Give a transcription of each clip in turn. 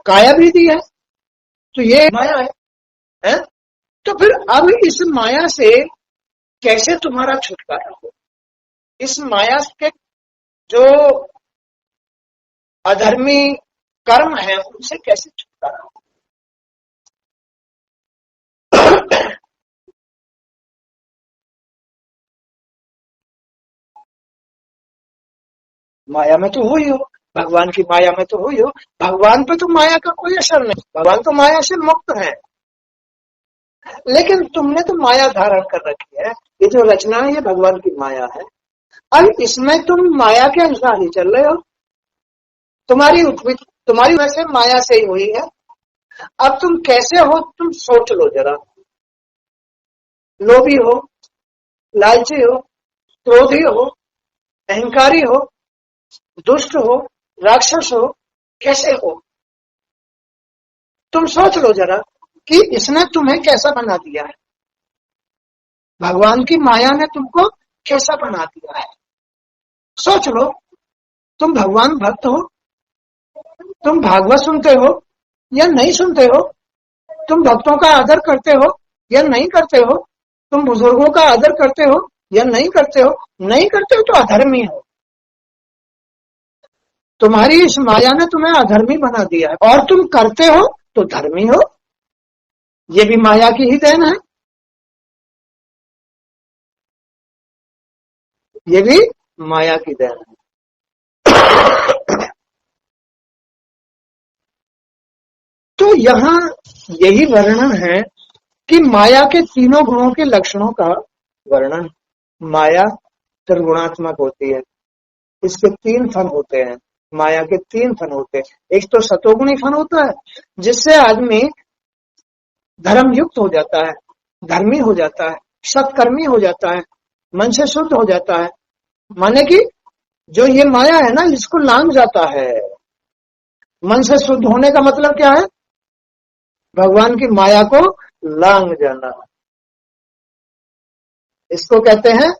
काया भी दी है, तो ये माया है? तो फिर अब इस माया से कैसे तुम्हारा छुटकारा हो? इस माया के जो अधर्मी कर्म है उनसे कैसे छुटकारा हो? माया में तो हो ही हो, भगवान की माया में तो हो ही हो। भगवान पे तो माया का कोई असर नहीं, भगवान तो माया से मुक्त है। लेकिन तुमने तो माया धारण कर रखी है, ये जो रचना है ये भगवान की माया है। अब इसमें तुम माया के अनुसार ही चल रहे हो, तुम्हारी वैसे माया से ही हुई है। अब तुम कैसे हो तुम सोच लो जरा। लोभी हो, लालची हो, क्रोधी हो, अहंकारी हो, दुष्ट हो, राक्षस हो, कैसे हो? तुम सोच लो जरा कि इसने तुम्हें कैसा बना दिया है, भगवान की माया ने तुमको कैसा बना दिया है। सोच लो, तुम भगवान भक्त हो, तुम भागवत सुनते हो या नहीं सुनते हो, तुम भक्तों का आदर करते हो या नहीं करते हो, तुम बुजुर्गों का आदर करते हो या नहीं करते हो। नहीं करते हो तो अधर्मी हो। तुम्हारी इस माया ने तुम्हें अधर्मी बना दिया है, और तुम करते हो तो धर्मी हो। ये भी माया की ही देन है, ये भी माया की देन है। तो यहाँ यही वर्णन है कि माया के तीनों गुणों के लक्षणों का वर्णन। माया त्रिगुणात्मक होती है, इसके तीन फन होते हैं। माया के तीन फन होते हैं। एक तो सतोगुणी फन होता है, जिससे आदमी धर्म युक्त हो जाता है, धर्मी हो जाता है, सत्कर्मी हो जाता है, मन से शुद्ध हो जाता है। माने कि जो ये माया है ना, इसको लांघ जाता है। मन से शुद्ध होने का मतलब क्या है? भगवान की माया को लांघ जाना, इसको कहते हैं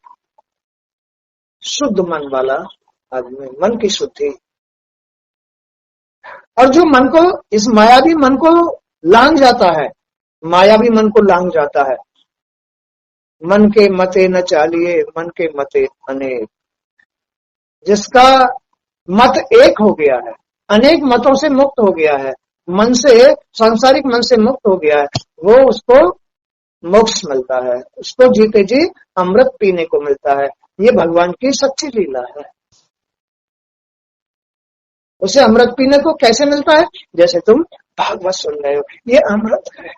शुद्ध मन वाला आदमी, मन की शुद्धि। और जो मन को, इस माया भी मन को लांघ जाता है, माया भी मन को लांघ जाता है। मन के मते न चालिए, मन के मते अनेक। जिसका मत एक हो गया है, अनेक मतों से मुक्त हो गया है, मन से, सांसारिक मन से मुक्त हो गया है, वो उसको मोक्ष मिलता है, उसको जीते जी अमृत पीने को मिलता है। ये भगवान की सच्ची लीला है। उसे अमृत पीने को कैसे मिलता है? जैसे तुम भागवत सुन रहे हो, ये अमृत है।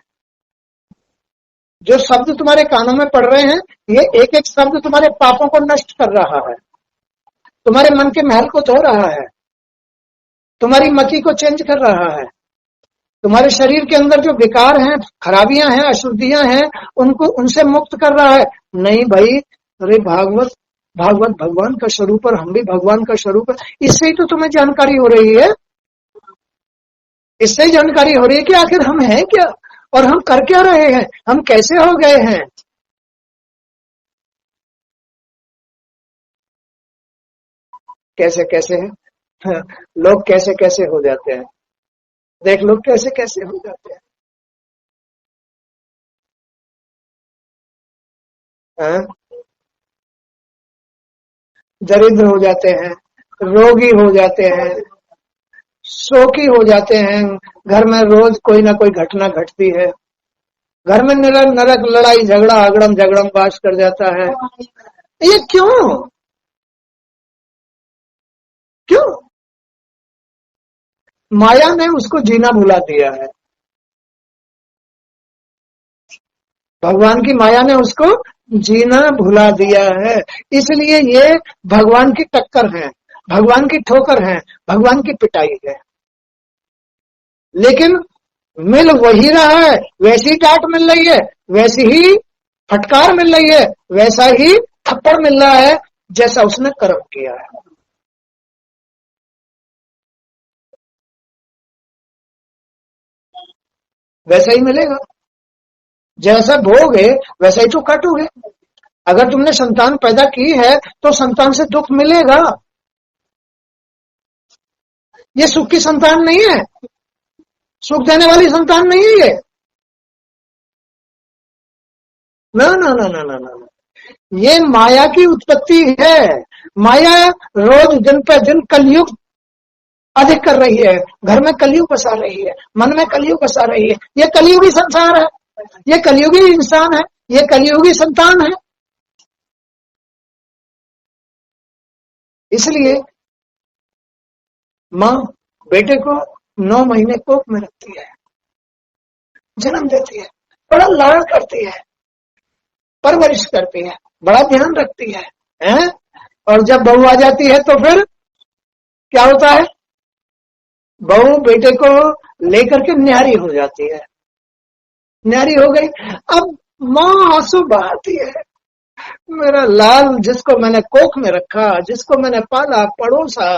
जो शब्द तुम्हारे कानों में पड़ रहे हैं, ये एक एक शब्द तुम्हारे पापों को नष्ट कर रहा है, तुम्हारे मन के महल को धो रहा है, तुम्हारी मति को चेंज कर रहा है, तुम्हारे शरीर के अंदर जो विकार हैं, खराबियां हैं, अशुद्धियां हैं, उनको उनसे मुक्त कर रहा है। नहीं भाई, अरे भागवत भगवान का स्वरूप और हम भी भगवान का स्वरूप है। इससे ही तो तुम्हें जानकारी हो रही है, इससे ही जानकारी हो रही है कि आखिर हम हैं क्या और हम कर क्या रहे हैं, हम कैसे हो गए हैं। कैसे कैसे हैं लोग, कैसे कैसे हो जाते हैं। देख लो कैसे कैसे हो जाते हैं। दरिद्र हो जाते हैं, रोगी हो जाते हैं, शोकी हो जाते हैं। घर में रोज कोई ना कोई घटना घटती है, घर में नरक नरक लड़ाई झगड़ा अगड़म झगड़म बास कर जाता है। ये क्यों क्यों? माया ने उसको जीना भुला दिया है। भगवान की माया ने उसको जीना भुला दिया है, इसलिए ये भगवान की टक्कर है, भगवान की ठोकर है, भगवान की पिटाई है। लेकिन मिल वही रहा है, वैसी डांट मिल रही है, वैसी ही फटकार मिल रही है, वैसा ही थप्पड़ मिल रहा है जैसा उसने कर्म किया है। वैसा ही मिलेगा, जैसा भोगे वैसा ही तो काटोगे। अगर तुमने संतान पैदा की है तो संतान से दुख मिलेगा। ये सुख की संतान नहीं है, सुख देने वाली संतान नहीं है ये। ना ना ना ना ना ना, ये माया की उत्पत्ति है। माया रोज दिन पे दिन कलयुग अधिक कर रही है, घर में कलयुग बसा रही है, मन में कलयुग बसा रही है। ये कलयुगी संसार है, ये कलयुगी इंसान है, ये कलयुगी संतान है। इसलिए माँ बेटे को 9 महीने कोख में रखती है, जन्म देती है, बड़ा लाड़ करती है, परवरिश करती है, बड़ा ध्यान रखती है? और जब बहू आ जाती है तो फिर क्या होता है? बहू बेटे को लेकर के न्यारी हो जाती है, न्यारी हो गई। अब माँ आंसू बहाती है, मेरा लाल जिसको मैंने कोख में रखा, जिसको मैंने पाला पड़ोसा,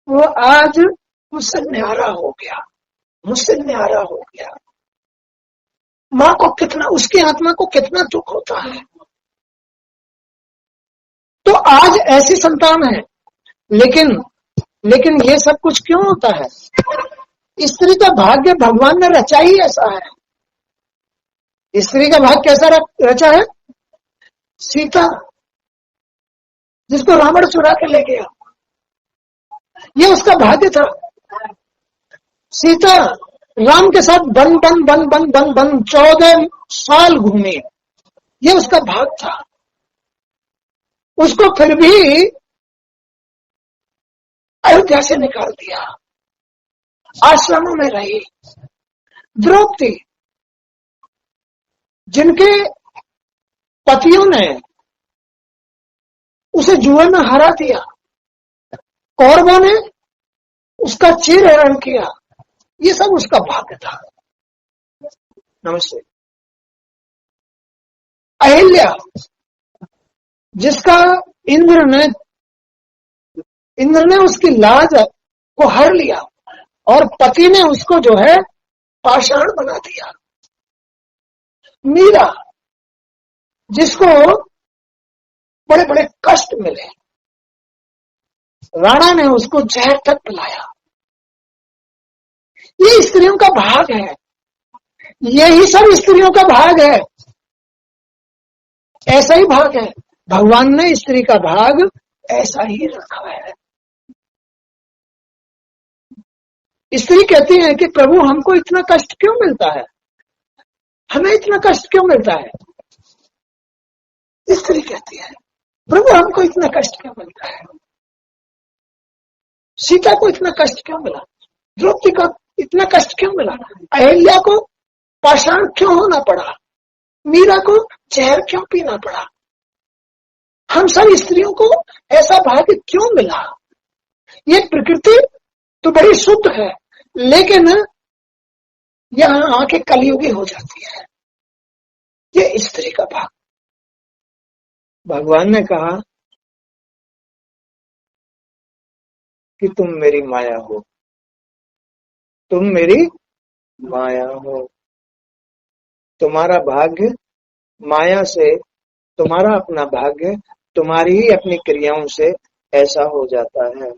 वो आज मुझसे न्यारा हो गया, मुझसे न्यारा हो गया। माँ को कितना, उसकी आत्मा को कितना दुख होता है। तो आज ऐसी संतान है, लेकिन लेकिन ये सब कुछ क्यों होता है? स्त्री का भाग्य भगवान ने रचा ही ऐसा है। स्त्री का भाग्य कैसा रचा है? सीता, जिसको रावण चुरा के ले गया, ये उसका भाग्य था। सीता राम के साथ बन बन बन बन बन बन 14 साल घूमी, ये उसका भाग था। उसको फिर भी अयोध्या से निकाल दिया, आश्रमों में रही। द्रौपदी, जिनके पतियों ने उसे जुए में हरा दिया, कौरवों ने उसका चीरहरण किया, ये सब उसका भाग्य था। नमस्ते। अहिल्या, जिसका इंद्र ने उसकी लाज को हर लिया और पति ने उसको जो है पाषाण बना दिया। मीरा, जिसको बड़े बड़े कष्ट मिले, राणा ने उसको जहर तक पिलाया। ये स्त्रियों का भाग है, यही सब स्त्रियों का भाग है, ऐसा ही भाग है। भगवान ने स्त्री का भाग ऐसा ही रखा है। स्त्री कहती है कि प्रभु हमको इतना कष्ट क्यों मिलता है, हमें इतना कष्ट क्यों मिलता है? स्त्री कहती है प्रभु हमको इतना कष्ट क्यों मिलता है? सीता को इतना कष्ट क्यों मिला? द्रौपदी को इतना कष्ट क्यों मिला? अहिल्या को पाषाण क्यों होना पड़ा? मीरा को जहर क्यों पीना पड़ा? हम सब स्त्रियों को ऐसा भाग्य क्यों मिला? ये प्रकृति तो बड़ी शुद्ध है, लेकिन यहां आके कलयुगी हो जाती है। ये स्त्री का भाग। भगवान ने कहा कि तुम मेरी माया हो, तुम मेरी माया हो। तुम्हारा भाग्य माया से, तुम्हारा अपना भाग्य तुम्हारी ही अपनी क्रियाओं से ऐसा हो जाता है,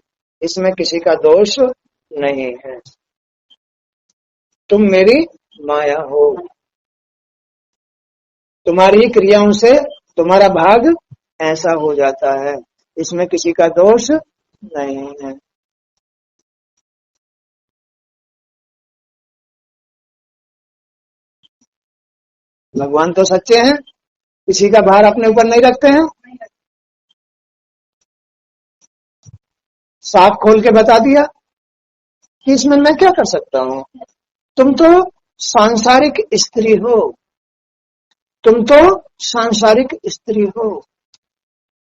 इसमें किसी का दोष नहीं है। तुम मेरी माया हो, तुम्हारी ही क्रियाओं से तुम्हारा भाग ऐसा हो जाता है, इसमें किसी का दोष नहीं है। भगवान तो सच्चे हैं, किसी का भार अपने ऊपर नहीं रखते हैं। साफ खोल के बता दिया कि इसमें मैं क्या कर सकता हूं। तुम तो सांसारिक स्त्री हो, तुम तो सांसारिक स्त्री हो,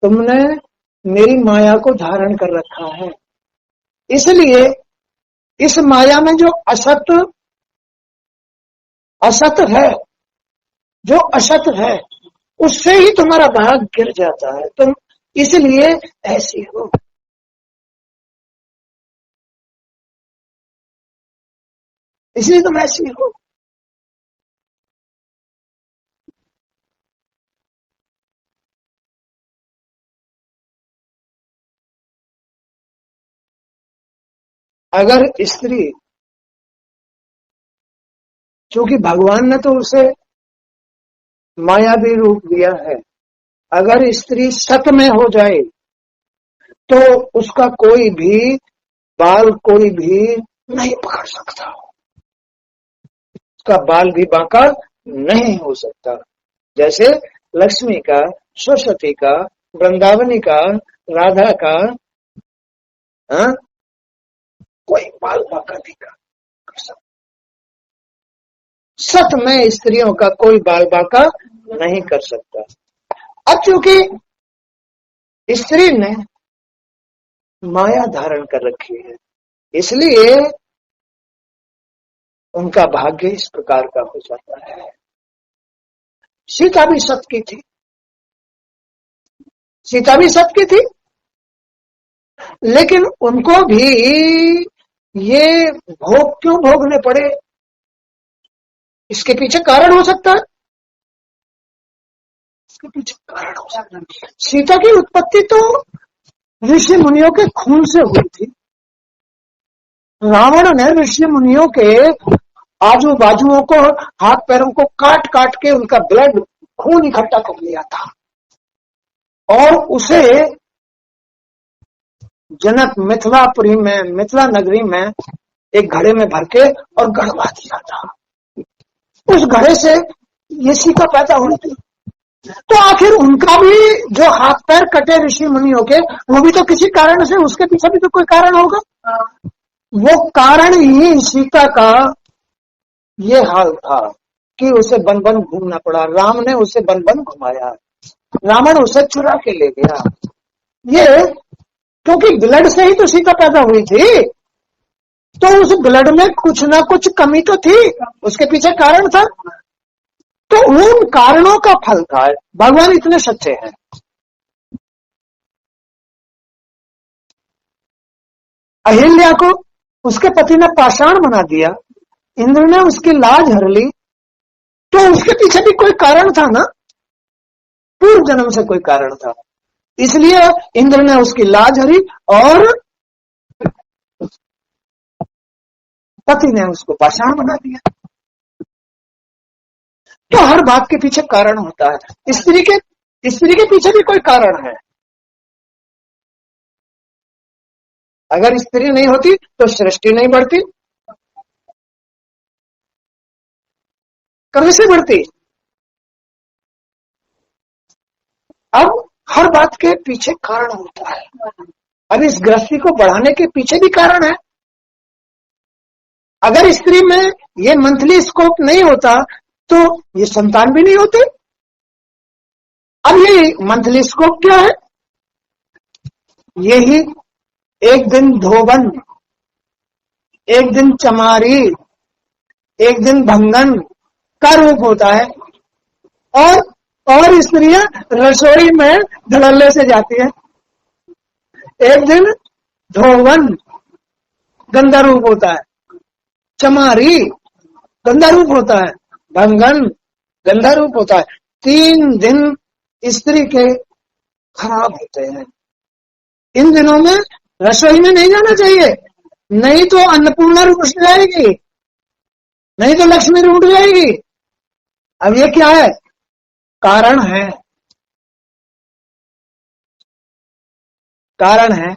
तुमने मेरी माया को धारण कर रखा है। इसलिए इस माया में जो असत असत है, जो असत है, उससे ही तुम्हारा भाग गिर जाता है। तुम इसलिए ऐसी हो। इसलिए तुम ऐसी हो। अगर स्त्री क्योंकि भगवान ने तो उसे मायावी रूप दिया है। अगर स्त्री सत में हो जाए तो उसका कोई भी बाल कोई भी नहीं पकड़ सकता, उसका बाल भी बांका नहीं हो सकता। जैसे लक्ष्मी का, सरस्वती का, वृंदावनी का, राधा का कोई बाल बांका नहीं कर सकता। सत में स्त्रियों का कोई बाल बांका नहीं कर सकता। अब चूंकि स्त्री ने माया धारण कर रखी है, इसलिए उनका भाग्य इस प्रकार का हो जाता है। सीता भी सत की थी, सीता भी सत की थी, लेकिन उनको भी ये भोग क्यों भोगने पड़े, इसके पीछे कारण हो सकता है। इसके पीछे कारण हो सकता है। सीता की उत्पत्ति तो ऋषि मुनियों के खून से हुई थी। रावण ने ऋषि मुनियों के आजू बाजुओं को, हाथ पैरों को काट काट के उनका ब्लड, खून इकट्ठा कर लिया था और उसे जनक मिथिलापुरी में, मिथिला नगरी में एक घड़े में भर के और गड़वा दिया था। उस घड़े से ये सीता पैदा हुई थी। तो आखिर उनका भी जो हाथ पैर कटे ऋषि मुनियों के, वो भी तो किसी कारण से, उसके पीछे भी तो कोई कारण होगा। वो कारण ही सीता का ये हाल था कि उसे बन बन घूमना पड़ा। राम ने उसे बन बन घुमाया, रावण उसे चुरा के ले गया। ये क्योंकि ब्लड से ही तो सीता पैदा हुई थी, तो उस ब्लड में कुछ ना कुछ कमी तो थी, उसके पीछे कारण था। तो उन कारणों का फल था। भगवान इतने सच्चे हैं। अहिल्या को उसके पति ने पाषाण बना दिया, इंद्र ने उसकी लाज हर ली, तो उसके पीछे भी कोई कारण था ना, पूर्व जन्म से कोई कारण था। इसलिए इंद्र ने उसकी लाज हरी और पति ने उसको पाषाण बना दिया। तो हर बात के पीछे कारण होता है। स्त्री के पीछे भी कोई कारण है। अगर स्त्री नहीं होती तो सृष्टि नहीं बढ़ती, कभी से बढ़ती। अब हर बात के पीछे कारण होता है। अब इस गृहस्थी को बढ़ाने के पीछे भी कारण है। अगर स्त्री में ये मंथली स्कोप नहीं होता तो ये संतान भी नहीं होते। अब ये मंथली स्कोप क्या है? यही एक दिन धोबन, एक दिन चमारी, एक दिन भंगन का रूप होता है। और स्त्रियां रसोई में धड़ल्ले से जाती है। एक दिन धोबन गंदा रूप होता है, चमारी गंदा रूप होता है, भंगन गंदा रूप होता है। 3 दिन स्त्री के खराब होते हैं। इन दिनों में रसोई में नहीं जाना चाहिए, नहीं तो अन्नपूर्णा रूठ जाएगी, नहीं तो लक्ष्मी रूठ जाएगी। अब ये क्या है? कारण है, कारण है।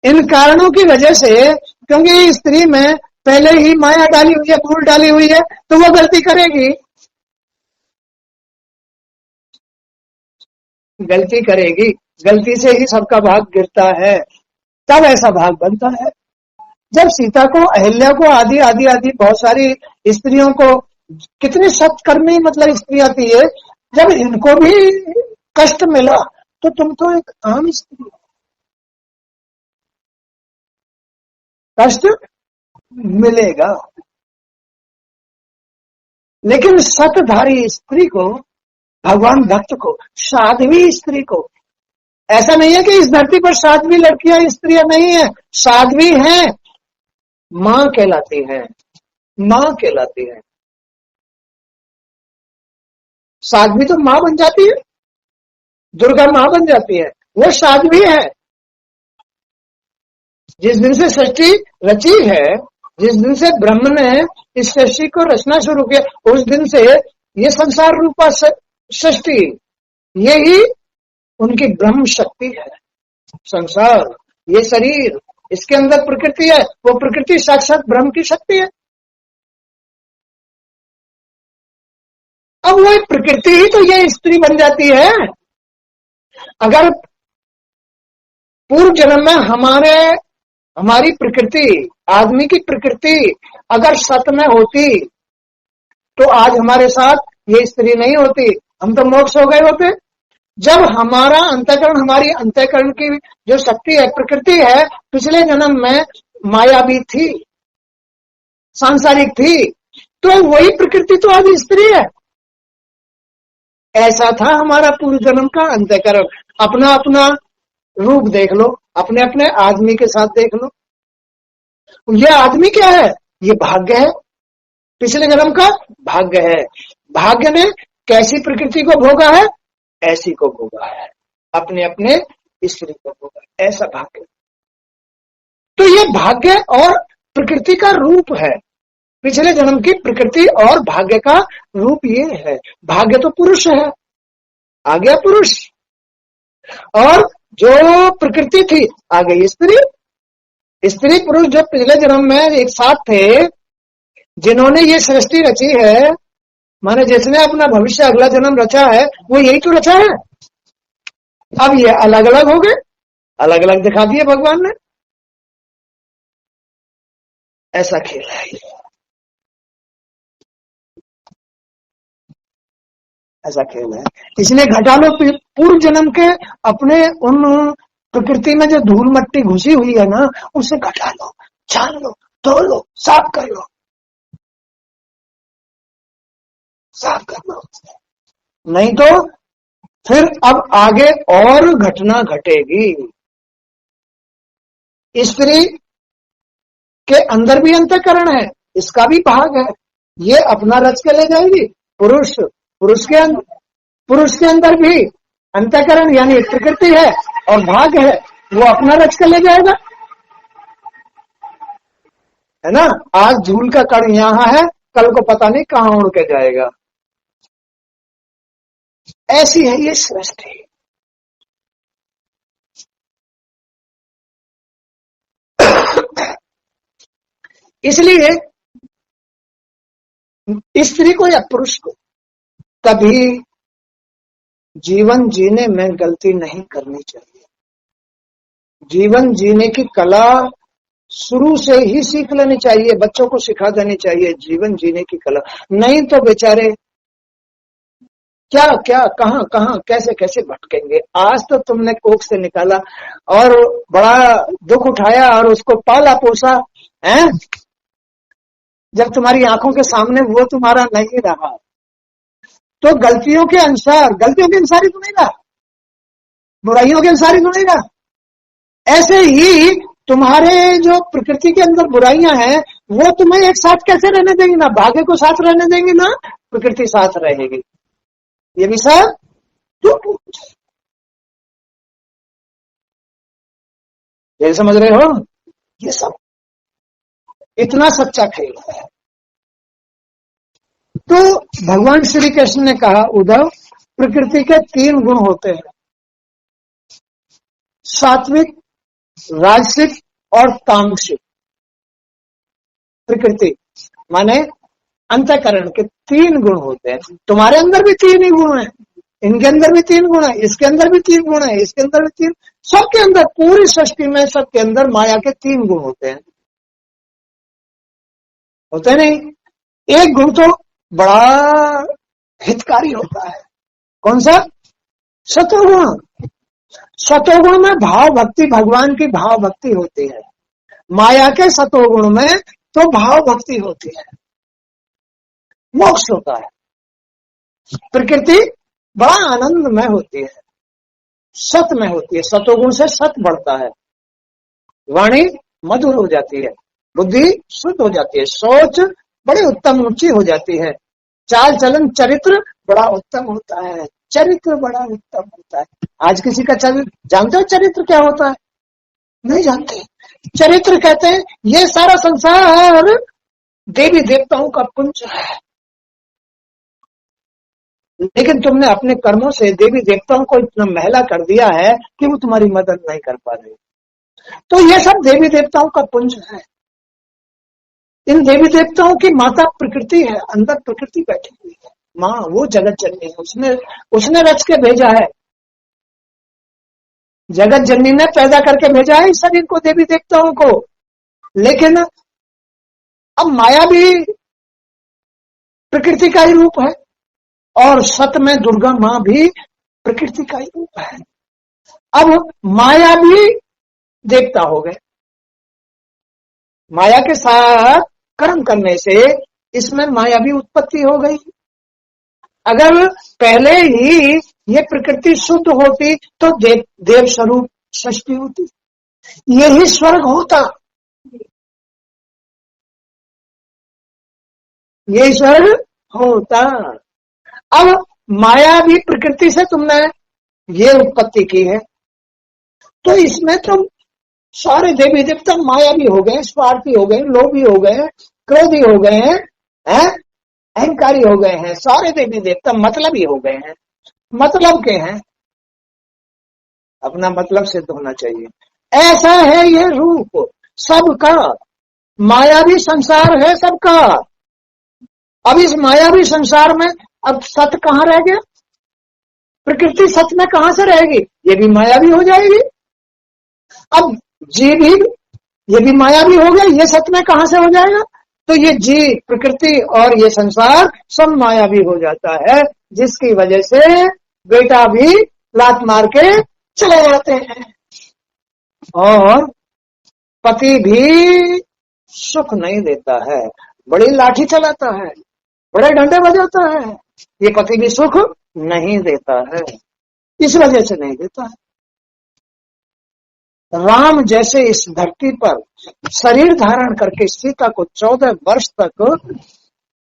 इन कारणों की वजह से, क्योंकि स्त्री में पहले ही माया डाली हुई है, भूल डाली हुई है, तो वो गलती करेगी, गलती करेगी। गलती से ही सबका भाग गिरता है, तब ऐसा भाग बनता है। जब सीता को, अहिल्या को, आदि आदि आदि बहुत सारी स्त्रियों को, कितनी सत्कर्मी मतलब स्त्रियां थी ये, जब इनको भी कष्ट मिला तो तुम तो एक आम स्त्री, कष्ट मिलेगा। लेकिन सतधारी स्त्री को, भगवान भक्त को, साध्वी स्त्री को, ऐसा नहीं है कि इस धरती पर साध्वी लड़कियां स्त्रियां नहीं है, साध्वी हैं, मां कहलाती है, मां कहलाती है। साध्वी तो मां बन जाती है, दुर्गा मां बन जाती है, वो साध्वी है। जिस दिन से सृष्टि रची है, जिस दिन से ब्रह्म ने इस सृष्टि को रचना शुरू किया, उस दिन से ये संसार रूपा सृष्टि, यही उनकी ब्रह्म शक्ति है। संसार, ये शरीर, इसके अंदर प्रकृति है, वो प्रकृति साक्षात ब्रह्म की शक्ति है। अब वो प्रकृति ही तो ये स्त्री बन जाती है। अगर पूर्व जन्म में हमारी प्रकृति, आदमी की प्रकृति अगर सत में होती तो आज हमारे साथ ये स्त्री नहीं होती, हम तो मोक्ष हो गए होते। जब हमारा अंतःकरण, हमारी अंतःकरण की जो शक्ति है, प्रकृति है, पिछले जन्म में मायावी थी, सांसारिक थी, तो वही प्रकृति तो आज स्त्री है। ऐसा था हमारा पूर्व जन्म का अंतःकरण। अपना अपना रूप देख लो, अपने अपने आदमी के साथ देख लो। ये आदमी क्या है? ये भाग्य है, पिछले जन्म का भाग्य है। भाग्य ने कैसी प्रकृति को भोगा है? ऐसी को भोगा है, अपने अपने स्त्री को भोगा, ऐसा भाग्य। तो ये भाग्य और प्रकृति का रूप है, पिछले जन्म की प्रकृति और भाग्य का रूप ये है। भाग्य तो पुरुष है, आ गया पुरुष, और जो प्रकृति थी आ गई स्त्री। स्त्री पुरुष जो पिछले जन्म में एक साथ थे, जिन्होंने ये सृष्टि रची है, माने जिसने अपना भविष्य अगला जन्म रचा है, वो यही तो रचा है। अब ये अलग अलग हो गए, अलग अलग दिखा दिए भगवान ने। ऐसा खेल है, ऐसा खेल है। इसलिए घटा लो पूर्व जन्म के अपने उन प्रकृति में जो धूल मट्टी घुसी हुई है ना, उसे घटा लो, छान लो, धो लो, साफ कर लो, साफ कर लो। नहीं तो फिर अब आगे और घटना घटेगी। स्त्री के अंदर भी अंतःकरण है, इसका भी भाग है, ये अपना रच के ले जाएगी। पुरुष के अंदर भी अंतःकरण यानी प्रकृति है और भाग है, वो अपना रच के ले जाएगा, है ना। आज धूल का कण यहां है, कल को पता नहीं कहां उड़ के जाएगा। ऐसी है ये सृष्टि। इसलिए स्त्री को या पुरुष को कभी जीवन जीने में गलती नहीं करनी चाहिए। जीवन जीने की कला शुरू से ही सीख लेनी चाहिए, बच्चों को सिखा देनी चाहिए जीवन जीने की कला। नहीं तो बेचारे क्या क्या कहां कहां कैसे कैसे भटकेंगे। आज तो तुमने कोख से निकाला और बड़ा दुख उठाया और उसको पाला पोसा है, जब तुम्हारी आंखों के सामने वो तुम्हारा नहीं रहा तो गलतियों के अनुसार ही तो नहीं रहा, बुराइयों के अनुसार ही तो नहीं रहा। ऐसे ही तुम्हारे जो प्रकृति के अंदर बुराइयां हैं, वो तुम्हें एक साथ कैसे रहने देंगी? ना भाग्य को साथ रहने देंगी, ना प्रकृति साथ रहेगी। ये भी सब क्यों? ये समझ रहे हो? ये सब इतना सच्चा खेल है। तो भगवान श्री कृष्ण ने कहा, उद्धव, प्रकृति के 3 गुण होते हैं, सात्विक, राजसिक और तामसिक। प्रकृति माने अंतःकरण के 3 गुण होते हैं। तुम्हारे अंदर भी 3 ही गुण हैं, इनके अंदर भी 3 गुण है, इसके अंदर भी 3 गुण है, इसके अंदर भी 3, सबके अंदर, पूरी सृष्टि में सबके अंदर माया के 3 गुण होते हैं। होते नहीं? एक गुण तो बड़ा हितकारी होता है, कौन सा? सतोगुण। सतोगुण में भाव भक्ति, भगवान की भाव भक्ति होती है। माया के सतोगुण में तो भाव भक्ति होती है, मोक्ष होता है। प्रकृति बड़ा आनंद में होती है, सत में होती है, सतोगुण से सत बढ़ता है, वाणी मधुर हो जाती है, बुद्धि शुद्ध हो जाती है, सोच बड़ी उत्तम ऊंची हो जाती है, चाल चलन चरित्र बड़ा उत्तम होता है, चरित्र बड़ा उत्तम होता है। आज किसी का चरित्र जानते हो? चरित्र क्या होता है? नहीं जानते। चरित्र कहते हैं ये सारा संसार देवी देवताओं का पुंज है, लेकिन तुमने अपने कर्मों से देवी देवताओं को इतना महला कर दिया है कि वो तुम्हारी मदद नहीं कर पा रहे। तो ये सब देवी देवताओं का पुंज है। इन देवी देवताओं की माता प्रकृति है, अंदर प्रकृति बैठी हुई है। माँ वो जगत जननी है, उसने उसने रच के भेजा है, जगत जननी ने पैदा करके भेजा है इस शरीर को, देवी देवताओं को। लेकिन अब माया भी प्रकृति का ही रूप है, और सत में दुर्गा माँ भी प्रकृति का ही रूप है। अब माया भी देवता हो गए, माया के साथ कर्म करने से इसमें माया भी उत्पत्ति हो गई। अगर पहले ही ये प्रकृति शुद्ध होती तो देव स्वरूप सृष्टि होती, यही स्वर्ग होता, यही स्वर्ग होता। अब माया भी प्रकृति से तुमने ये उत्पत्ति की है, तो इसमें तुम सारे देवी देवता माया भी हो गए, स्वार्थी हो गए, लोभी हो गए, क्रोधी हो गए हैं, अहंकारी हो गए हैं। सारे देवी देवता मतलबी हो गए हैं, मतलब के हैं, अपना मतलब सिद्ध होना चाहिए। ऐसा है ये रूप सबका, मायावी संसार है सबका। अब इस मायावी संसार में अब सत्य कहाँ रह गया? प्रकृति सत्य में कहां से रहेगी? ये भी मायावी हो जाएगी। अब जी भी, ये भी मायावी हो गया, ये सत्य में कहां से हो जाएगा? तो ये जी, प्रकृति और ये संसार सब मायावी हो जाता है, जिसकी वजह से बेटा भी लात मार के चले जाते हैं, और पति भी सुख नहीं देता है, बड़ी लाठी चलाता है, बड़े डंडे बजाता है, ये पति भी सुख नहीं देता है। इस वजह से नहीं देता है। राम जैसे इस धरती पर शरीर धारण करके सीता को 14 वर्ष तक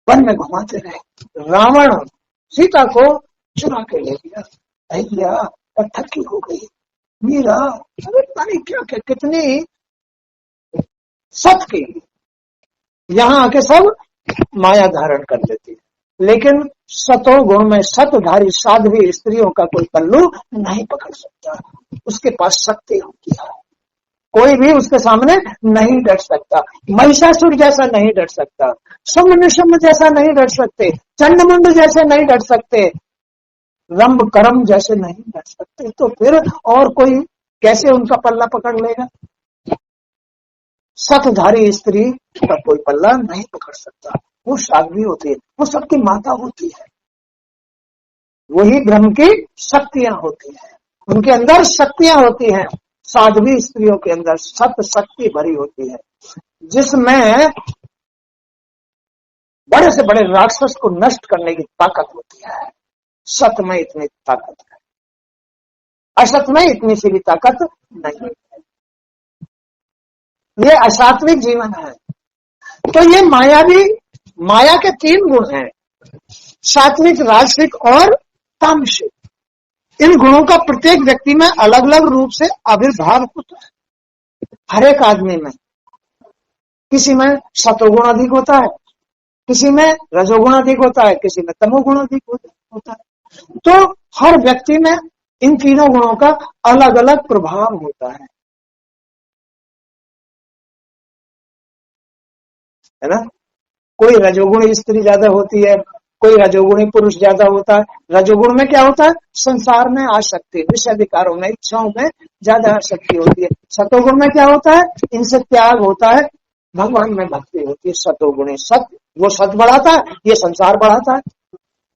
वन में घुमाते रहे, रावण सीता को चुरा के ले गया, भैया पत्थर की हो गई, मीरा पता नहीं क्या क्या कितनी सत की, यहाँ आके सब माया धारण कर लेती है। लेकिन सतो गुण में सतधारी साध्वी स्त्रियों का कोई पल्लू नहीं पकड़ सकता, उसके पास शक्ति होती है, कोई भी उसके सामने नहीं डट सकता। महिषासुर जैसा नहीं डट सकता, शुम्भ निशुम्भ जैसा नहीं डट सकते, चंडमुंड जैसे नहीं डट सकते, रंभ करम जैसे नहीं डट सकते, तो फिर और कोई कैसे उनका पल्ला पकड़ लेगा? सतधारी स्त्री का कोई पल्ला नहीं पकड़ सकता, वो साध्वी होती है, वो सबकी माता होती है, वही ब्रह्म की शक्तियां होती हैं, उनके अंदर शक्तियां होती हैं। साध्वी स्त्रियों के अंदर सत शक्ति भरी होती है, जिसमें बड़े से बड़े राक्षस को नष्ट करने की ताकत होती है। सत में इतनी ताकत है, असत में इतनी सी भी ताकत नहीं है। ये असात्विक जीवन है। तो ये माया के 3 गुण हैं, सात्विक, राजसिक और तामसिक। इन गुणों का प्रत्येक व्यक्ति में अलग अलग रूप से आविर्भाव होता है। हर एक आदमी में, किसी में सतोगुण अधिक होता है, किसी में रजोगुण अधिक होता है, किसी में तमोगुण अधिक होता है। तो हर व्यक्ति में इन तीनों गुणों का अलग अलग प्रभाव होता है ना। कोई रजोगुणी स्त्री ज्यादा होती है, कोई रजोगुणी पुरुष ज्यादा होता है। रजोगुण में क्या होता है? संसार में आसक्ति, विषय विकारों में, इच्छाओं में ज्यादा आसक्ति होती है। सतोगुण में क्या होता है? इनसे त्याग होता है, भगवान में भक्ति होती है। सतोगुणी सत, वो सत बढ़ाता है, ये संसार बढ़ाता है,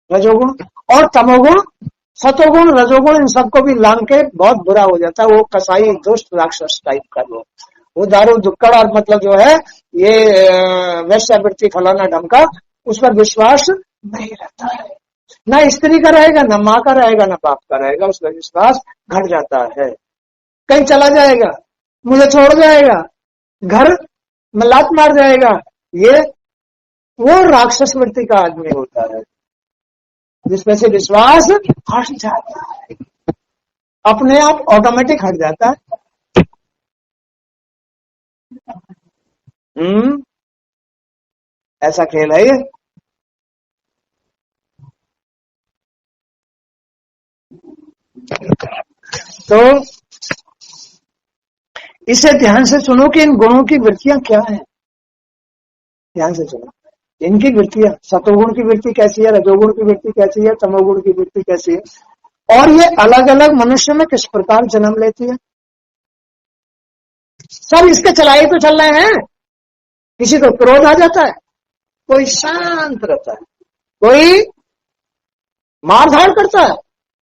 रजोगुण। और तमोगुण, सतोगुण, रजोगुण, इन सबको भी लांग के बहुत बुरा हो जाता है, वो कसाई दुष्ट राक्षस टाइप का लोग, वो दारू दुक्कड़ और मतलब जो है ये वैश्यावृत्ति फलाना ढंग का, उस पर विश्वास नहीं रहता है। ना स्त्री का रहेगा, ना माँ का रहेगा, ना बाप का रहेगा, उसका विश्वास घट जाता है। कहीं चला जाएगा, मुझे छोड़ जाएगा, घर में लात मार जाएगा, ये वो राक्षस वृत्ति का आदमी होता है, जिसमें से विश्वास हट जाता है, अपने आप ऑटोमेटिक हट जाता है। ऐसा खेल है ये। तो इसे ध्यान से सुनो कि इन गुणों की वृत्तियां क्या हैं। ध्यान से सुनो इनकी वृत्तियां, सतोगुण की वृत्ति कैसी है, रजोगुण की वृत्ति कैसी है, तमोगुण की वृत्ति कैसी है, और ये अलग अलग मनुष्य में किस प्रकार जन्म लेती है। सब इसके चलाए तो चल रहे हैं। किसी को क्रोध आ जाता है, कोई शांत रहता है, कोई मारधाड़ करता है,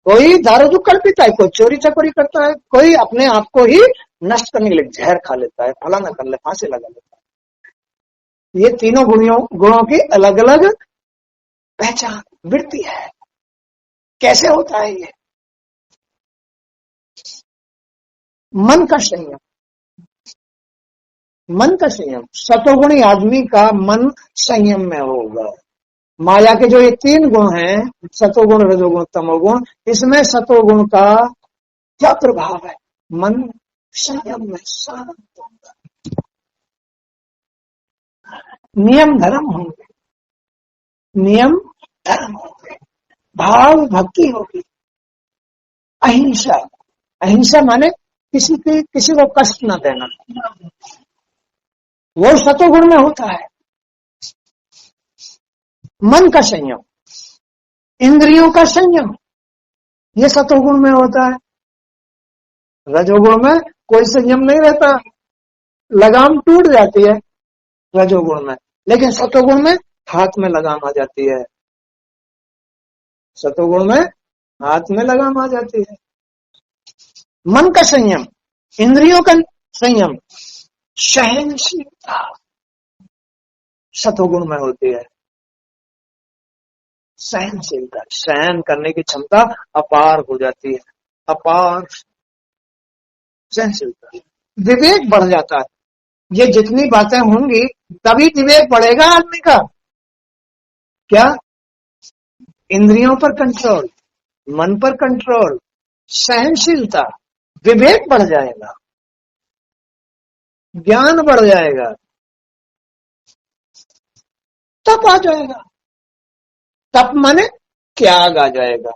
कोई दारू दुक्कड़ पीता है, कोई चोरी चकोरी करता है, कोई अपने आप को ही नष्ट करने के लिए जहर खा लेता है, फलाना कर ले, फांसी लगा लेता है। ये तीनों गुणों की अलग अलग पहचान वृत्ति है। कैसे होता है ये? मन का संयम, मन का संयम। सतोगुणी आदमी का मन संयम में होगा। माया के जो ये तीन गुण हैं, सतोगुण रजोगुण तमोगुण, इसमें सतोगुण का क्या प्रभाव है? मन संयम में शांत होगा, नियम धर्म होंगे, नियम धर्म होंगे, भाव भक्ति होगी, अहिंसा। अहिंसा माने किसी को कष्ट न देना, वो सतोगुण में होता है। मन का संयम, इंद्रियों का संयम, ये सतोगुण में होता है। रजोगुण में कोई संयम नहीं रहता, लगाम टूट जाती है रजोगुण में, लेकिन सतोगुण में हाथ में लगाम आ जाती है। सतोगुण में हाथ में लगाम आ जाती है। मन का संयम, इंद्रियों का संयम, सहनशीलता सतोगुण में होती है। सहनशीलता, सहन करने की क्षमता अपार हो जाती है, अपार सहनशीलता। विवेक बढ़ जाता है। ये जितनी बातें होंगी तभी विवेक बढ़ेगा आदमी का। क्या? इंद्रियों पर कंट्रोल, मन पर कंट्रोल, सहनशीलता, विवेक बढ़ जाएगा, ज्ञान बढ़ जाएगा, तप आ जाएगा। तप माने त्याग आ जाएगा,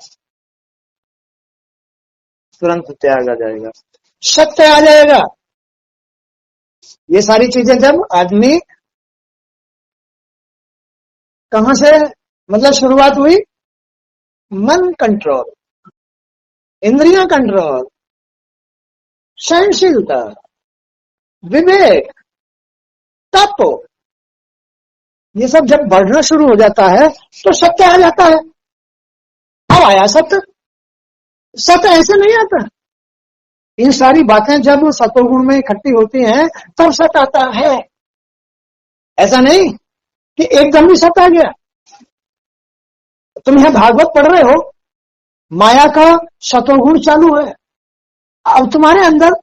तुरंत त्याग आ जाएगा, सत्य आ जाएगा। ये सारी चीजें जब आदमी कहां से मतलब शुरुआत हुई? मन कंट्रोल, इंद्रियां कंट्रोल, सहनशीलता, विवेक, तप, ये सब जब बढ़ना शुरू हो जाता है तो सत्य आ जाता है। अब आया सत्य। सत्य ऐसे नहीं आता। इन सारी बातें जब सतोगुण में इकट्ठी होती हैं तब सत्य आता है। ऐसा नहीं कि एकदम ही सत्य आ गया। तुम यहां भागवत पढ़ रहे हो, माया का सतोगुण चालू है, अब तुम्हारे अंदर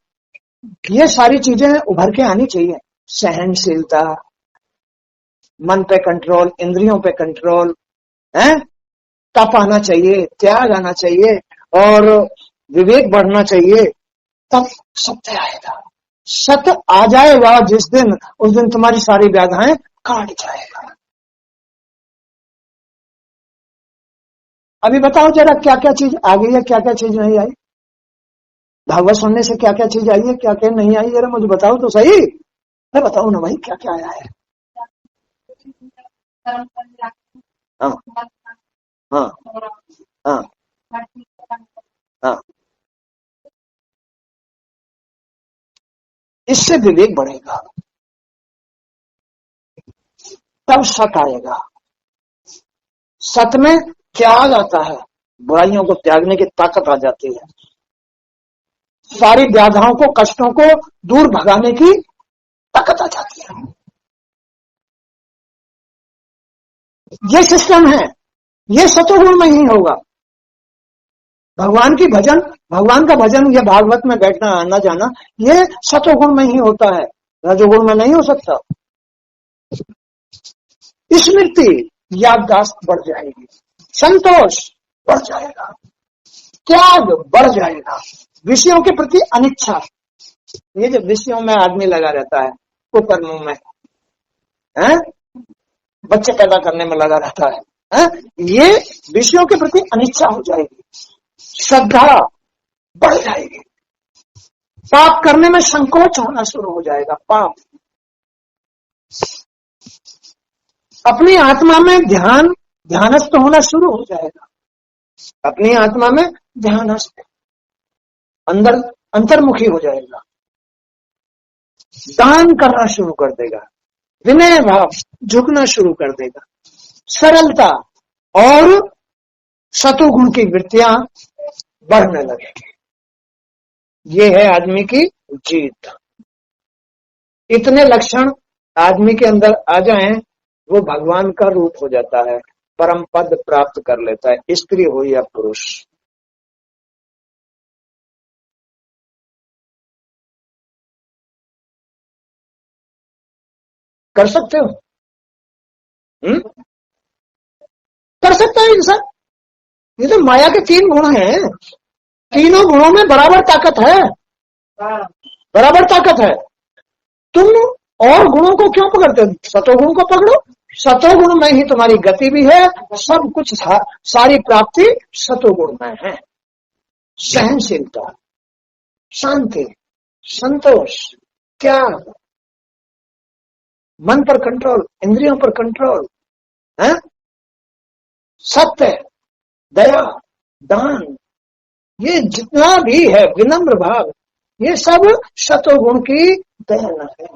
ये सारी चीजें उभर के आनी चाहिए। सहनशीलता, मन पे कंट्रोल, इंद्रियों पे कंट्रोल है, तप आना चाहिए, त्याग आना चाहिए और विवेक बढ़ना चाहिए, तब सत्य आएगा। सत्य आ जाएगा जिस दिन, उस दिन तुम्हारी सारी व्याधाएं काट जाएगा। अभी बताओ जरा क्या क्या चीज आ गई है, क्या क्या चीज नहीं आई? भागवत सुनने से क्या क्या चीज आई है, क्या क्या नहीं आई? जरा मुझे बताओ तो सही। मैं बताओ ना भाई, क्या क्या आया है? हाँ हाँ हाँ हाँ। इससे विवेक बढ़ेगा, तब सत आएगा। सत में त्याग आता है, बुराइयों को त्यागने की ताकत आ जाती है, सारी व्याधाओं को, कष्टों को दूर भगाने की ताकत आ जाती है। ये सिस्टम है, ये सतोगुण में ही होगा। भगवान की भजन, भगवान का भजन, ये भागवत में बैठना आना जाना, ये सतोगुण में ही होता है, रजोगुण में नहीं हो सकता। स्मृति, याददाश्त बढ़ जाएगी, संतोष बढ़ जाएगा, त्याग बढ़ जाएगा, विषयों के प्रति अनिच्छा, ये जो विषयों में आदमी लगा रहता है, कुकर्मों में है, बच्चे पैदा करने में लगा रहता है, ये विषयों के प्रति अनिच्छा हो जाएगी, श्रद्धा बढ़ जाएगी, पाप करने में संकोच होना शुरू हो जाएगा, पाप। अपनी आत्मा में ध्यानस्थ होना शुरू हो जाएगा, अपनी आत्मा में ध्यानस्थ, अंदर अंतर्मुखी हो जाएगा, दान करना शुरू कर देगा, विनय भाव झुकना शुरू कर देगा, सरलता और शत्रुगुण की वृत्तियां बढ़ने लगेगी। ये है आदमी की जीत। इतने लक्षण आदमी के अंदर आ जाएं, वो भगवान का रूप हो जाता है, परम पद प्राप्त कर लेता है, स्त्री हो या पुरुष। कर सकते हो? कर सकता है इंसान। ये तो माया के 3 गुण हैं, तीनों गुणों में बराबर ताकत है, बराबर ताकत है। तुम और गुणों को क्यों पकड़ते हो? सतोगुण को पकड़ो, सतोगुण में ही तुम्हारी गति भी है, सब कुछ सारी प्राप्ति सतोगुण में है। सहनशीलता, शांति, संतोष, त्याग, मन पर कंट्रोल, इंद्रियों पर कंट्रोल, है सत्य, दया, दान, ये जितना भी है, विनम्र भाव, ये सब सतोगुण की देन है।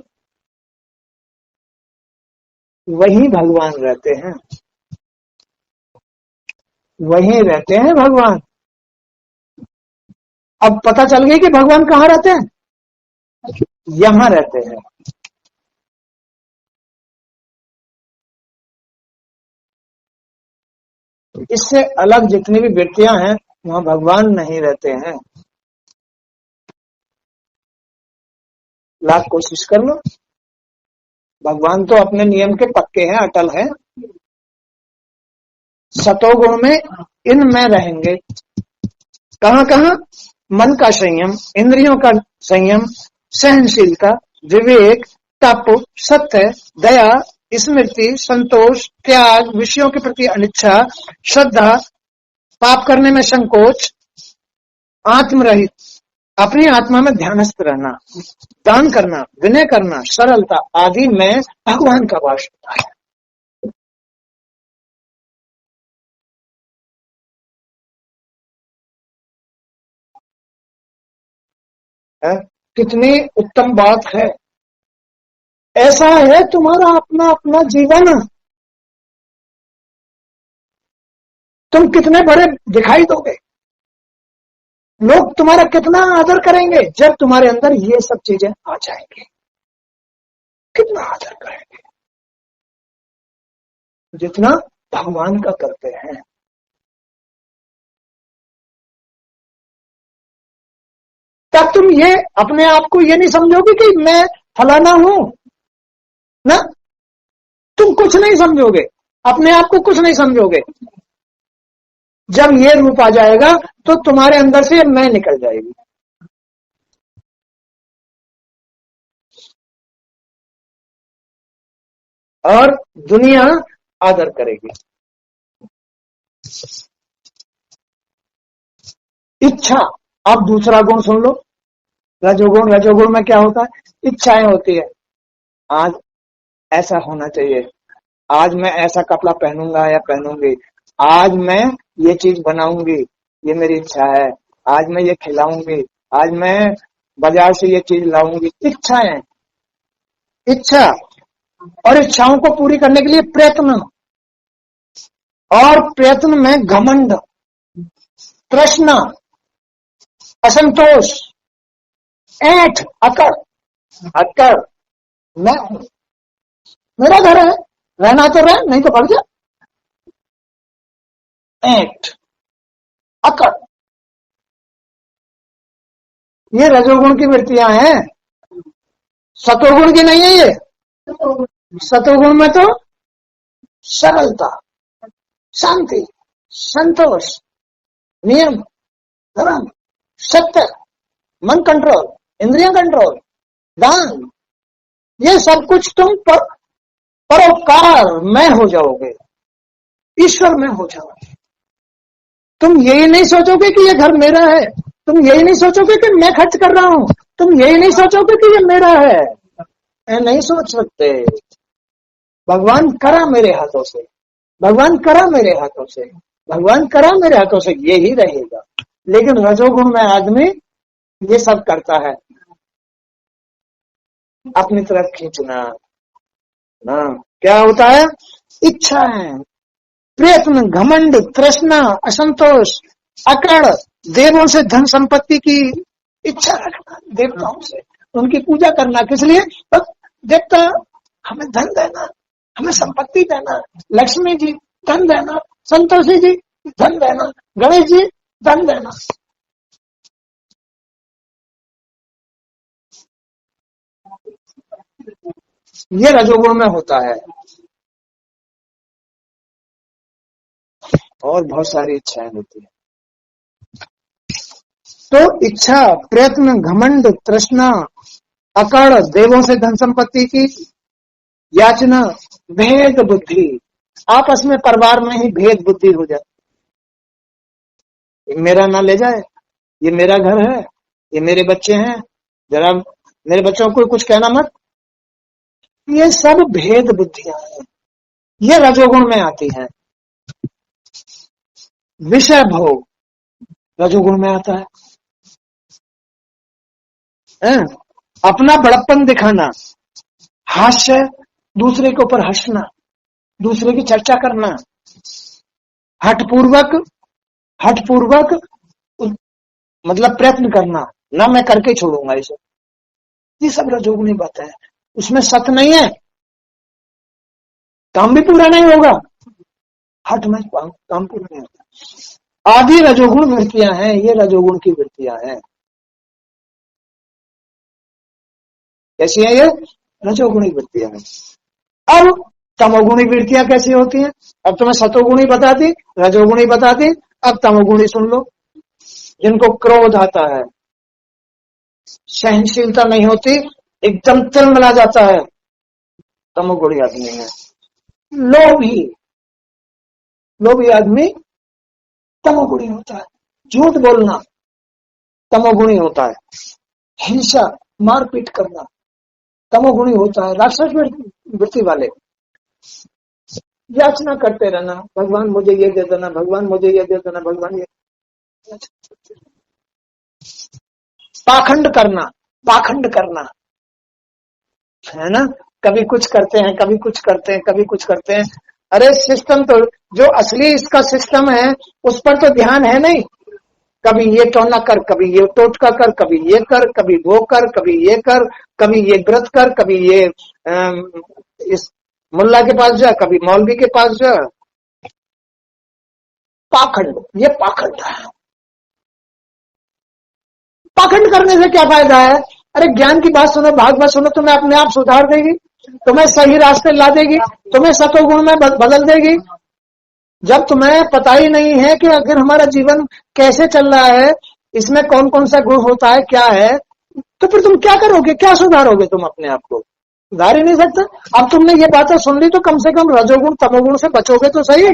वही भगवान रहते हैं, वहीं रहते हैं भगवान। अब पता चल गई कि भगवान कहाँ रहते हैं? यहां रहते हैं। इससे अलग जितनी भी वृत्तियां हैं, वहां भगवान नहीं रहते हैं। लाख कोशिश कर लो, भगवान तो अपने नियम के पक्के हैं, अटल हैं। सतोगुण में इनमें रहेंगे। कहां कहां? मन का संयम, इंद्रियों का संयम, सहनशीलता, विवेक, तप, सत्य, दया, स्मृति, संतोष, त्याग, विषयों के प्रति अनिच्छा, श्रद्धा, पाप करने में संकोच, आत्मरहित, अपनी आत्मा में ध्यानस्थ रहना, दान करना, विनय करना, सरलता आदि में भगवान का वास होता है। कितनी उत्तम बात है। ऐसा है तुम्हारा अपना अपना जीवन, तुम कितने बड़े दिखाई दोगे, लोग तुम्हारा कितना आदर करेंगे जब तुम्हारे अंदर ये सब चीजें आ जाएंगी। कितना आदर करेंगे जितना भगवान का करते हैं। तब तुम ये अपने आप को ये नहीं समझोगे कि मैं फलाना हूं ना, तुम कुछ नहीं समझोगे, अपने आप को कुछ नहीं समझोगे। जब ये रूप आ जाएगा तो तुम्हारे अंदर से मैं निकल जाएगी। और दुनिया आदर करेगी। इच्छा, अब दूसरा गुण सुन लो, रजोगुण। रजोगुण में क्या होता है? इच्छाएं होती है। आज ऐसा होना चाहिए, आज मैं ऐसा कपड़ा पहनूंगा या पहनूंगी, आज मैं ये चीज बनाऊंगी, ये मेरी इच्छा है, आज मैं ये खिलाऊंगी, आज मैं बाजार से ये चीज लाऊंगी। इच्छाएं, इच्छा, और इच्छाओं को पूरी करने के लिए प्रयत्न, और प्रयत्न में घमंड, तृष्णा, असंतोष, ऐठ, अकड़। अकड़, मैं हूं, मेरा घर है, रहना तो रह, नहीं तो भाग जा। ऐठ, अकड़, ये रजोगुण की वृत्तियां हैं, सतोगुण की नहीं है ये। सतोगुण में तो सरलता, शांति, संतोष, नियम, धर्म, सत्य, मन कंट्रोल, इंद्रियां कंट्रोल, दान, ये सब कुछ तुम परोपकार मैं हो जाओगे, ईश्वर में हो जाओगे। तुम यही नहीं सोचोगे कि ये घर मेरा है, तुम यही नहीं सोचोगे कि मैं खर्च कर रहा हूं, तुम यही नहीं सोचोगे कि ये मेरा है, नहीं सोच सकते। भगवान करा मेरे हाथों से, भगवान करा मेरे हाथों से, भगवान करा मेरे हाथों से, यही रहेगा। लेकिन रजोगुण में आदमी ये सब करता है, अपनी तरफ खींचना ना। क्या होता है? इच्छा है, प्रयत्न, घमंड, तृष्णा, असंतोष, अकड़, देवों से धन संपत्ति की इच्छा रखना, देवताओं से उनकी पूजा करना। किस लिए? बस देवता हमें धन देना, हमें संपत्ति देना, लक्ष्मी जी धन देना, संतोषी जी धन देना, गणेश जी धन देना। ये रजोगुण में होता है। और बहुत सारी इच्छाएं होती है। तो इच्छा, प्रयत्न, घमंड, तृष्णा, अकड़, देवों से धन संपत्ति की याचना, भेद बुद्धि, आपस में परिवार में ही भेद बुद्धि हो जाती। मेरा ना ले जाए, ये मेरा घर है, ये मेरे बच्चे हैं, जरा मेरे बच्चों को कुछ कहना मत। ये सब भेद बुद्धियां हैं, ये रजोगुण में आती हैं। विषय भोग रजोगुण में आता है। अपना बड़प्पन दिखाना, हास्य, दूसरे के ऊपर हंसना, दूसरे की चर्चा करना, हठपूर्वक मतलब प्रयत्न करना, ना मैं करके छोड़ूंगा इसे, ये सब रजोगुणी बात है। उसमें सत नहीं है, काम भी पूरा नहीं होगा, हठ में काम पूरा नहीं होता। आदि रजोगुण वृत्तियां हैं, ये रजोगुण की वृत्तियां हैं। कैसी है ये? रजोगुणी वृत्तियां हैं। अब तमोगुणी वृत्तियां कैसी होती हैं? अब तुम्हें सतोगुणी बता दी, रजोगुणी बता दी, अब तमोगुणी सुन लो। जिनको क्रोध आता है, सहनशीलता नहीं होती, एकदम तिलमिला जाता है, तमोगुणी आदमी है। लोभी आदमी तमोगुणी होता है। झूठ बोलना तमोगुणी होता है। हिंसा, मारपीट करना तमोगुणी होता है। राक्षस वृत्ति वाले याचना करते रहना, भगवान मुझे ये दे देना, भगवान मुझे ये दे देना, भगवान ये। पाखंड करना है ना, कभी कुछ करते हैं, कभी कुछ करते हैं, कभी कुछ करते हैं। अरे सिस्टम तो जो असली इसका सिस्टम है उस पर तो ध्यान है नहीं। कभी ये टोना कर, कभी ये टोटका कर, कभी ये कर, कभी वो कर, कभी ये कर, कभी ये व्रत कर, कभी ये इस मुल्ला के पास जा, कभी मौलवी के पास जा। पाखंड, ये पाखंड है। पाखंड करने से क्या फायदा है? अरे ज्ञान की बात सुनो, भागवत सुनो, तुम्हें अपने आप सुधार देगी, तुम्हें सही रास्ते ला देगी, तुम्हें सतोगुण में बदल देगी। जब तुम्हें पता ही नहीं है कि अगर हमारा जीवन कैसे चल रहा है, इसमें कौन कौन सा गुण होता है, क्या है, तो फिर तुम क्या करोगे? क्या सुधारोगे? तुम अपने आप को सुधार ही नहीं सकते। अब तुमने ये बातें सुन ली तो कम से कम रजोगुण तमोगुण से बचोगे तो सही है।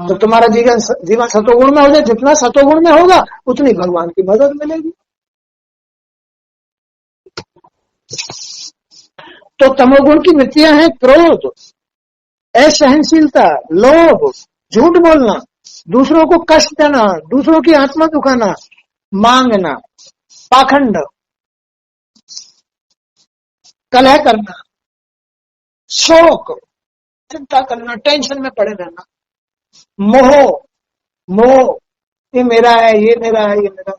तो तुम्हारा जीवन सतोगुण में हो जाए, जितना सतोगुण में होगा उतनी भगवान की मदद मिलेगी। तो तमोगुण की वृत्तियां हैं क्रोध, असहनशीलता, लोभ, झूठ बोलना, दूसरों को कष्ट देना, दूसरों की आत्मा दुखाना, मांगना, पाखंड, कलह करना, शोक, चिंता करना, टेंशन में पड़े रहना, मोह, ये मेरा है, ये मेरा है, ये मेरा,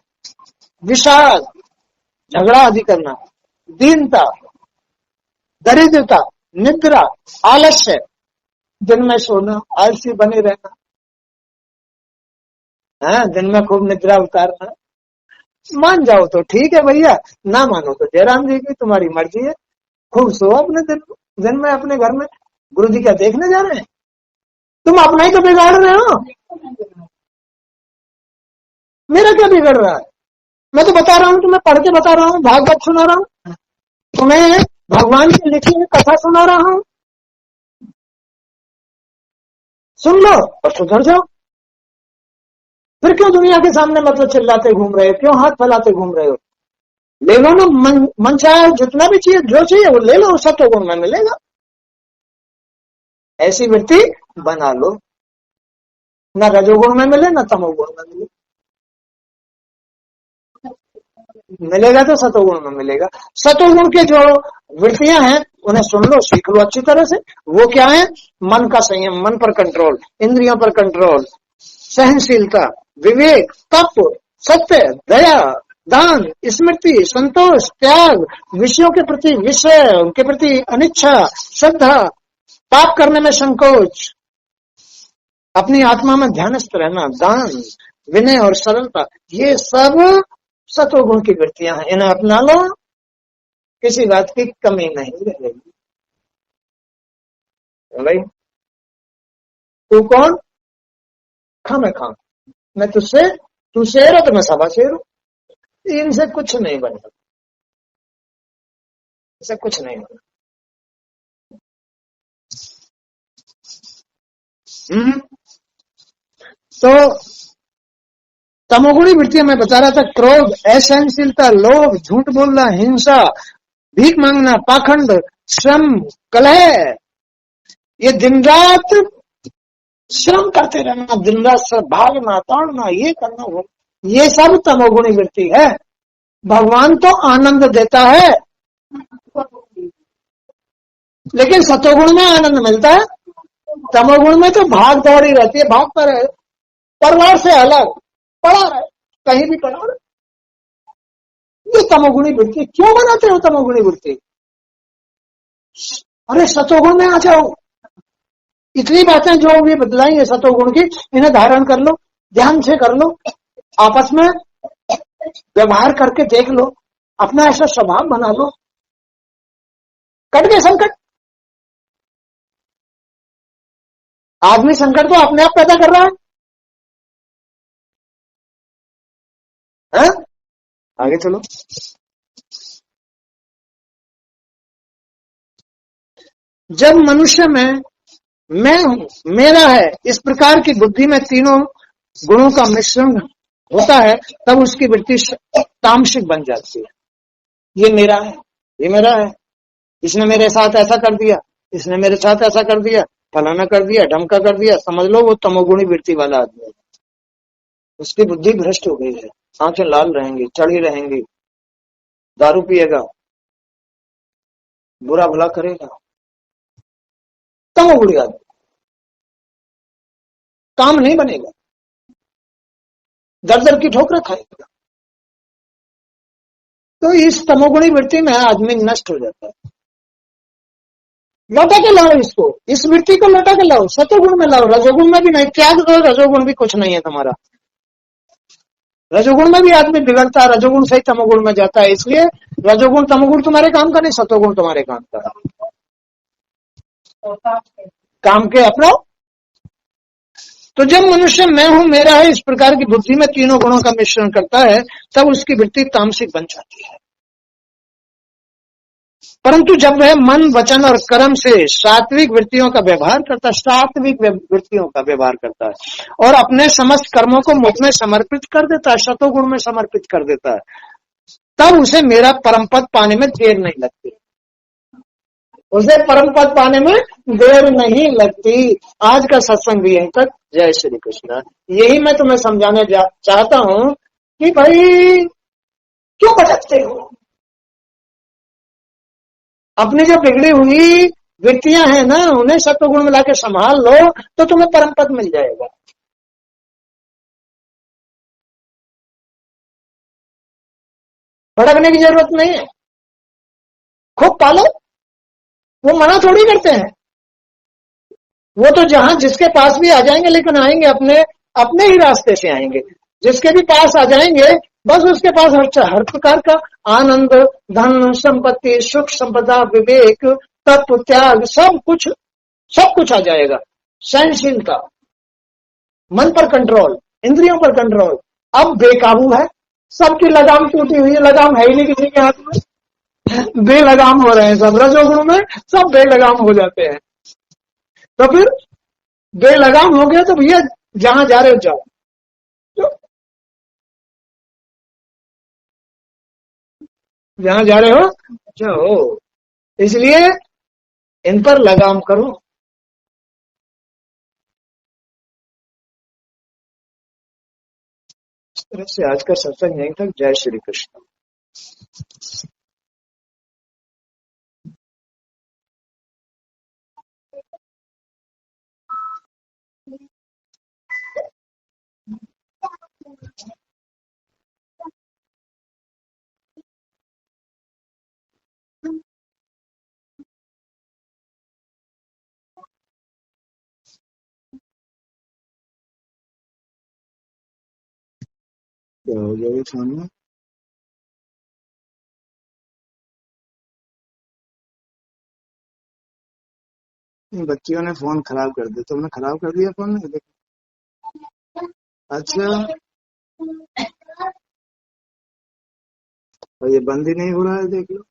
विषाद, झगड़ा आदि करना, दीनता, दरिद्रता, निद्रा, आलस्य, दिन में सोना, आलसी बने रहना, दिन में खूब निद्रा उतारना। मान जाओ तो ठीक है भैया, ना मानो तो जयराम जी की तुम्हारी मर्जी है। खूब सो अपने दिन में अपने घर में। गुरु जी क्या देखने जा रहे हैं? तुम अपना ही तो बिगाड़ रहे हो, मेरा क्या बिगड़ रहा है? मैं तो बता रहा हूँ, तुम्हें पढ़ के बता रहा हूँ, भागवत सुना रहा हूँ। तुम्हें भगवान की लिखी हुई कथा सुना रहा हूं, सुन लो और सुधर जाओ। फिर क्यों दुनिया के सामने मतलब चिल्लाते घूम रहे हो, क्यों हाथ फैलाते घूम रहे हो? ले लो ना, मन चाहे जितना भी चाहिए, जो चाहिए वो ले लो, सब तो गुण में मिलेगा। ऐसी वृत्ति बना लो, ना रजोगुण में मिले ना तमोगुण में मिले, मिलेगा तो सतोगुण में मिलेगा। सतोगुण के जो वृत्तियां हैं उन्हें सुन लो, सीख लो अच्छी तरह से। वो क्या है? मन का संयम, मन पर कंट्रोल, इंद्रियों पर कंट्रोल, सहनशीलता, विवेक, तप, सत्य, दया, दान, स्मृति, संतोष, त्याग, विषयों के प्रति विषय, उनके प्रति अनिच्छा, श्रद्धा, पाप करने में संकोच, अपनी आत्मा में ध्यानस्थ रहना, दान, विनय और सरलता, ये सब सतोगुण की वृत्तियां हैं। इन्हें अपना लो, किसी बात की कमी नहीं रहेगी। भाई तू कौन? मैं खाम, मैं तुझसे, तू शेर है तो मैं सवा शेर हूं। इनसे कुछ नहीं बन सकता, इससे कुछ नहीं बना। तो तमोगुणी वृत्तियां मैं बता रहा था, क्रोध, असहनशीलता, लोभ, झूठ बोलना, हिंसा, भीख मांगना, पाखंड, श्रम, कलह, ये दिन रात श्रम करते रहना, दिन रात से भागना, दौड़ना, ये करना, वो, ये सब तमोगुणी वृत्ति है। भगवान तो आनंद देता है, लेकिन सतोगुण में आनंद मिलता है। तमोगुण में तो भाग दौड़ ही रहती है, भाग पर है, परिवार से अलग पड़ा रहे, कहीं भी पड़ा रहे। ये तमोगुणी वृत्ति क्यों बनाते हो? तमोगुणी वृत्ति, अरे सतोगुण में आ जाओ। इतनी बातें जो भी बदलाई है सतोगुण की, इन्हें धारण कर लो, ध्यान से कर लो, आपस में व्यवहार करके देख लो, अपना ऐसा स्वभाव बना लो, कट गए संकट। आदमी संकट तो अपने आप पैदा कर रहा है? आगे चलो। जब मनुष्य में मैं हूं, मेरा है, इस प्रकार की बुद्धि में तीनों गुणों का मिश्रण होता है, तब उसकी वृत्ति तामसिक बन जाती है। ये मेरा है, ये मेरा है, इसने मेरे साथ ऐसा कर दिया, इसने मेरे साथ ऐसा कर दिया, फलाना कर दिया, ढमका कर दिया, समझ लो वो तमोगुणी वृत्ति वाला आदमी है। उसकी बुद्धि भ्रष्ट हो गई है, आंखें लाल रहेंगी, चढ़ी रहेंगी, दारू पिएगा, बुरा भला करेगा, तमोगुणी आदमी, काम नहीं बनेगा, दर दर की ठोकर खाएगा। तो इस तमोगुणी वृत्ति में आदमी नष्ट हो जाता है। लौटा के लाओ इसको, इस वृत्ति को लौटा के लाओ, सतोगुण में लाओ, रजोगुण में भी नहीं, त्याग दो, रजोगुण भी कुछ नहीं है तुम्हारा। रजोगुण में भी आदमी बिगड़ता है, रजोगुण से ही तमोगुण में जाता है, इसलिए रजोगुण तमोगुण तुम्हारे काम का नहीं, सतोगुण तुम्हारे काम का। काम के अपनाओ। तो जब मनुष्य मैं हूं, मेरा है, इस प्रकार की बुद्धि में तीनों गुणों का मिश्रण करता है, तब उसकी वृत्ति तामसिक बन जाती है। परंतु जब वह मन, वचन और कर्म से सात्विक वृत्तियों का व्यवहार करता है, सात्विक वृत्तियों का व्यवहार करता है और अपने समस्त कर्मों को मुझ में समर्पित कर देता है, सतोगुण में समर्पित कर देता है, तब उसे मेरा परम पद पाने में देर नहीं लगती। उसे परम पद पाने में देर नहीं लगती। आज का सत्संग भी यहीं तक। जय श्री कृष्ण। यही मैं तुम्हें समझाने चाहता हूं कि भाई क्यों भटकते हो? अपनी जो बिगड़ी हुई वृत्तियां हैं ना, उन्हें सत्वगुण में लाके संभाल लो तो तुम्हें परम पद मिल जाएगा। भटकने की जरूरत नहीं है, खूब पालो। वो मना थोड़ी करते हैं, वो तो जहां जिसके पास भी आ जाएंगे, लेकिन आएंगे अपने अपने ही रास्ते से आएंगे। जिसके भी पास आ जाएंगे बस उसके पास हर प्रकार का आनंद, धन, संपत्ति, सुख, संपदा, विवेक, तत्व, त्याग, सब कुछ आ जाएगा। सहनशीलता, मन पर कंट्रोल, इंद्रियों पर कंट्रोल। अब बेकाबू है, सबकी लगाम टूटी हुई है, लगाम है ही नहीं किसी के हाथ में। बेलगाम हो रहे हैं सब, रजोगुण में सब बेलगाम हो जाते हैं। तो फिर बेलगाम हो गया तो भैया जहां जा रहे हो जाओ। तो जहां जा रहे हो जाओ, इसलिए इन पर लगाम करो। इस तरह से आज का सत्संग यहीं तक। जय श्री कृष्ण। क्या हो गया फोन में? बच्चियों ने फोन खराब कर दिया, तुमने खराब कर दिया फोन में? अच्छा, और ये बंद ही नहीं हो रहा है, देख लो।